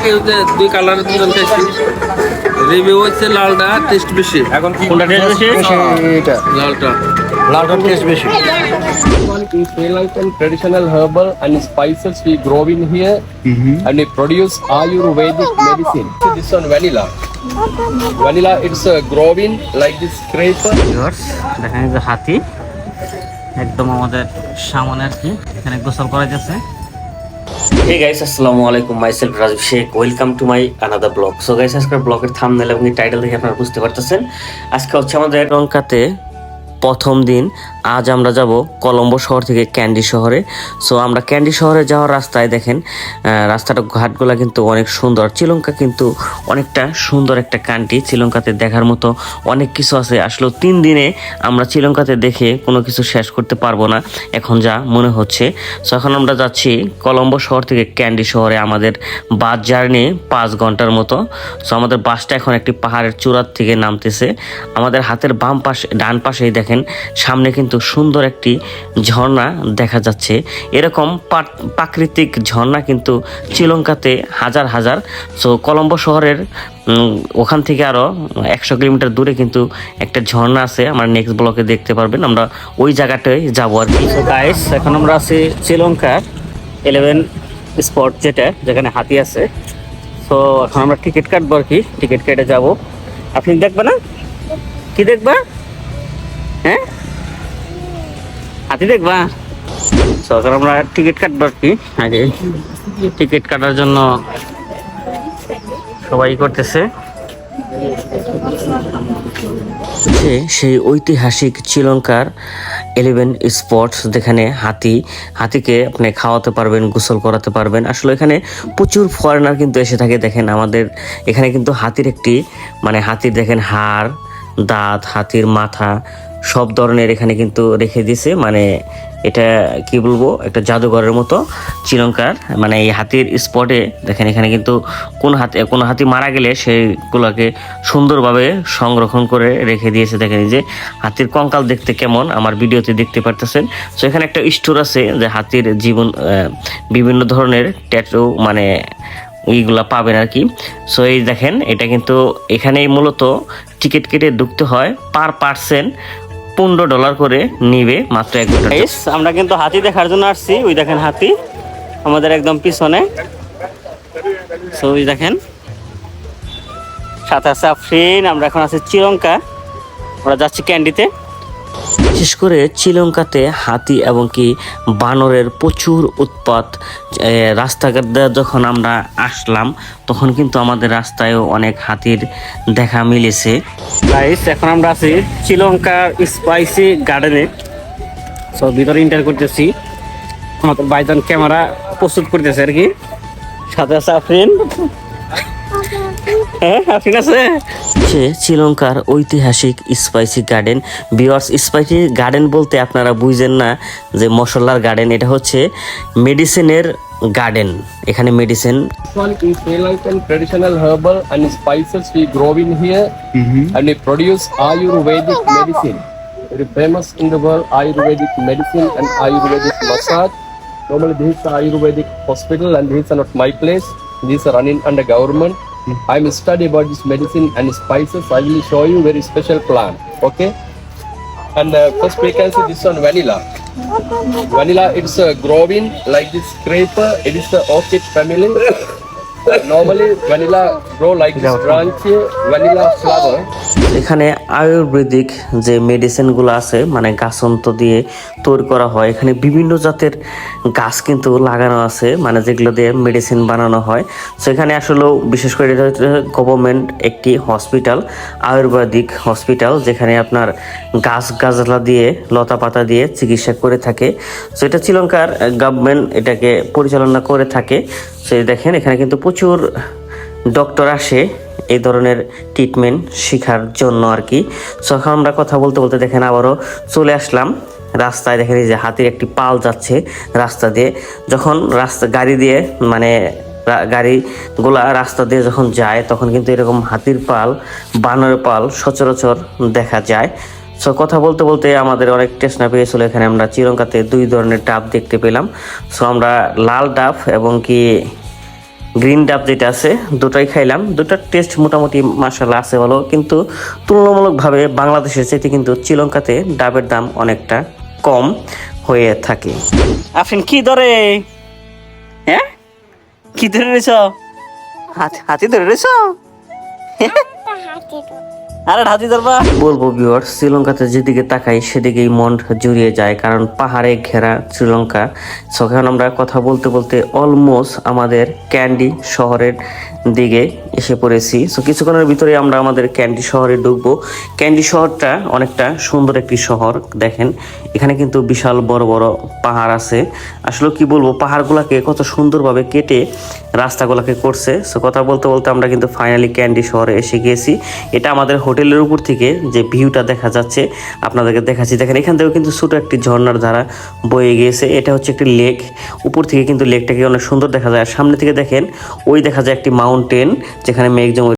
আগে দুই কালারের দুজন খাইছি, রিভিউ হচ্ছে লালটা টেস্ট বেশি। এখন কোনটা টেস্ট বেশি? এটা লালটা লালটার টেস্ট বেশি। In Sri Lankan traditional herbal and spices we grow in here, and we produce Ayurvedic medicine. This one vanilla. Vanilla, it's growing like this scraper. দেখেন এই যে হাতি একদম আমাদের সামনে আর কি, এখানে গোসল করা যাচ্ছে। Hey guys, আসসালামু আলাইকুম, myself Rajib Sheikh, welcome to my another blog. So guys, আজকের ব্লগের থাম্বনেল এবং টাইটেল দেখে আপনারা বুঝতে পারতেছেন আজকে হচ্ছে আমাদের শ্রীলঙ্কাতে প্রথম দিন। আজ আমরা যাব কলম্বো শহর থেকে ক্যান্ডি শহরে। সো আমরা ক্যান্ডি শহরে যাওয়ার রাস্তায় দেখেন রাস্তাটা ঘাটগুলো কিন্তু অনেক সুন্দর। শ্রীলঙ্কা কিন্তু অনেকটা সুন্দর একটা কান্ট্রি, শ্রীলঙ্কাতে দেখার মতো অনেক কিছু আছে। আসলে 3 দিনে আমরা শ্রীলঙ্কাতে দেখে কোনো কিছু শেষ করতে পারবো না এখন যা মনে হচ্ছে। সো এখন আমরা যাচ্ছি কলম্বো শহর থেকে ক্যান্ডি শহরে। আমাদের বাস জার্নি 5 ঘন্টার মতো। সো আমাদের বাসটা এখন একটি পাহাড়ের চূড়ার থেকে নামতেছে। আমাদের হাতের বাম পাশে ডান পাশেই দেখেন সামনে কিন্তু সুন্দর একটি ঝর্ণা দেখা যাচ্ছে। এরকম প্রাকৃতিক ঝর্ণা কিন্তু শ্রীলঙ্কাতে হাজার হাজার। সো কলম্বো শহরের ওখান থেকে আরও 100 কিলোমিটার দূরে কিন্তু একটা ঝর্ণা আছে, আমরা নেক্সট ব্লকে দেখতে পারবেন। আমরা ওই জায়গাটায় যাবো আর কি। সো গাইস, এখন আমরা আছি শ্রীলঙ্কার 11 স্পট যেখানে হাতি আছে। সো এখন আমরা টিকিট কাটবো আর কি, টিকিট কেটে যাবো। আপনি দেখবে না? কি দেখবা? হ্যাঁ, হাতি দেখবা? তো এখন আমরা টিকিট কাটবো আর কি। আগে টিকিট কাটার জন্য সবাই করতেছে। সেই ঐতিহাসিক শ্রীলঙ্কার 11 স্পটস, যেখানে হাতিকে আপনি খাওয়াতে পারবেন, গোসল করাতে পারবেন। আসলে এখানে প্রচুর ফরেনার কিন্তু এসে থাকে। দেখেন আমাদের এখানে কিন্তু হাতির হাতির দেখেন হাড়, দাঁত, হাতির মাথা সব ধরনের এখানে কিন্তু রেখে দিছে। এটা কি বলবো, একটা জাদুঘরের মতো শ্রীলঙ্কার। এই হাতির স্পটে দেখেন এখানে কিন্তু কোন হাতি মারা গেলে সেইগুলোকে সুন্দরভাবে সংরক্ষণ করে রেখে দিয়েছে। দেখেন এই যে হাতির কঙ্কাল দেখতে কেমন, আমার ভিডিওতে দেখতে পারতেছেন। সো এখানে একটা স্টোর আছে যে হাতির বিভিন্ন ধরনের ট্যাটু ওইগুলা পাবেন আর কি। সো এই দেখেন এটা কিন্তু এখানেই মূলত টিকিট কেটে ঢুকতে হয়। পার পার্সন $15 করে নিবে, মাত্র 1 ঘন্টা। আমরা কিন্তু হাতি দেখার জন্য আসছি। ওই দেখেন হাতি আমাদের একদম পিছনে। সো ওই দেখেন সাথে আছে আফরিন। আমরা এখন আছি শ্রীলঙ্কা, আমরা যাচ্ছি ক্যান্ডিতে। বিশেষ করে শ্রীলঙ্কাতে হাতি এবং কি বানরের প্রচুর উৎপাত। রাস্তাঘাট দিয়ে যখন আমরা আসলাম তখন কিন্তু আমাদের রাস্তায়ও অনেক হাতির দেখা মিলেছে। গাইস, এখন আমরা আছি শ্রীলঙ্কার স্পাইসি গার্ডেনে। সো ভিতরে এন্টার করতেছি, আমাদের বাইজান ক্যামেরা প্রস্তুত করতেছে আর কি। সাথে আছে আফরিন। হ্যাঁ, আফরিন আছে। শ্রীলঙ্কার ঐতিহাসিক spicy garden. Viewers, spicy garden বলতে আপনারা বুঝেন না যে মশলার গার্ডেন, এটা হচ্ছে মেডিসিনের গার্ডেন। এখানে medicine. In Sri Lankan traditional herbal and spices we grow in here, and we produce Ayurvedic medicine. Very famous in the world, Ayurvedic medicine and Ayurvedic massage. Normally this is the Ayurvedic hospital and these are not my place. These are running under government. I'm study about this medicine and spices. I will show you very special plant. Okay. And first we can see this one, vanilla. Vanilla, it's growing like this scraper. It is the orchid family. Normally vanilla grow like this branch, vanilla flower. এখানে আয়ুর্বেদিক যে মেডিসিনগুলো আছে গাছন্ত দিয়ে তৈরি করা হয়। এখানে বিভিন্ন জাতের গাছ কিন্তু লাগানো আছে, যেগুলো দিয়ে মেডিসিন বানানো হয়। সো এখানে আসলে বিশেষ করে এটা হচ্ছে গভর্নমেন্ট একটি হসপিটাল, আয়ুর্বেদিক হসপিটাল, যেখানে আপনার গাছগাছলা দিয়ে লতা পাতা দিয়ে চিকিৎসা করে থাকে। সো এটা শ্রীলঙ্কার গভর্নমেন্ট এটাকে পরিচালনা করে থাকে। সো দেখেন এখানে কিন্তু প্রচুর ডক্টর আসে এই ধরনের ট্রিটমেন্ট শেখার জন্য আর কি। সো এখন আমরা কথা বলতে বলতে দেখেন আবারও চলে আসলাম রাস্তায়। দেখেন এই যে হাতির একটি পাল যাচ্ছে রাস্তা দিয়ে। যখন গাড়ি দিয়ে গাড়িগুলা রাস্তা দিয়ে যখন যায় তখন কিন্তু এরকম হাতির পাল, বানরের পাল সচরাচর দেখা যায়। সো কথা বলতে বলতে আমাদের অনেক তৃষ্ণা পেয়েছিল। এখানে আমরা শ্রীলঙ্কাতে 2 ধরনের ডাব দেখতে পেলাম। সো আমরা লাল ডাব এবং কি গ্রিন ডাব যেটা আছে দুটাই খাইলাম, দুটার টেস্ট মোটামুটি মাশাআল্লাহ আছে ভালো, কিন্তু তুলনামূলকভাবে বাংলাদেশের চাইতে কিন্তু শ্রীলঙ্কাতে ডাবের দাম অনেকটা কম হয়ে থাকে। আফরিন কি ধরে, হ্যাঁ কি ধরে রয়েছ? হাতি ধরে রয়েছ? আরে হাতি ধরবা। বলবো ভিউয়ার্স, শ্রীলঙ্কাতে যেদিকে তাকাই সেদিকেই মন জুড়িয়ে যায়, কারণ পাহাড়ে ঘেরা শ্রীলঙ্কা। এখন আমরা কথা বলতে বলতে অলমোস্ট আমাদের ক্যান্ডি শহরের দিকে এসে পড়েছি। সো কিছুক্ষণের ভিতরে আমরা আমাদের ক্যান্ডি শহরে ঢুকবো। ক্যান্ডি শহরটা অনেকটা সুন্দর একটি শহর, দেখেন এখানে কিন্তু বিশাল বড় বড় পাহাড় আছে। আসলে কি বলবো, পাহাড়গুলোকে কত সুন্দরভাবে কেটে রাস্তাগুলোকে করছে। সো কথা বলতে বলতে আমরা কিন্তু ফাইনালি ক্যান্ডি শহরে এসে গিয়েছি। এটা আমাদের হোটেলের উপর থেকে যে ভিউটা দেখা যাচ্ছে আপনাদেরকে দেখাচ্ছি। দেখেন এখান থেকেও কিন্তু ছোট একটি ঝর্ণার ধারা বয়ে গিয়েছে। এটা হচ্ছে একটি লেক, উপর থেকে কিন্তু লেকটাকে অনেক সুন্দর দেখা যায়। আর সামনে থেকে দেখেন ওই দেখা যায় একটি মাউন্টেন, যেখানে মেঘ জমে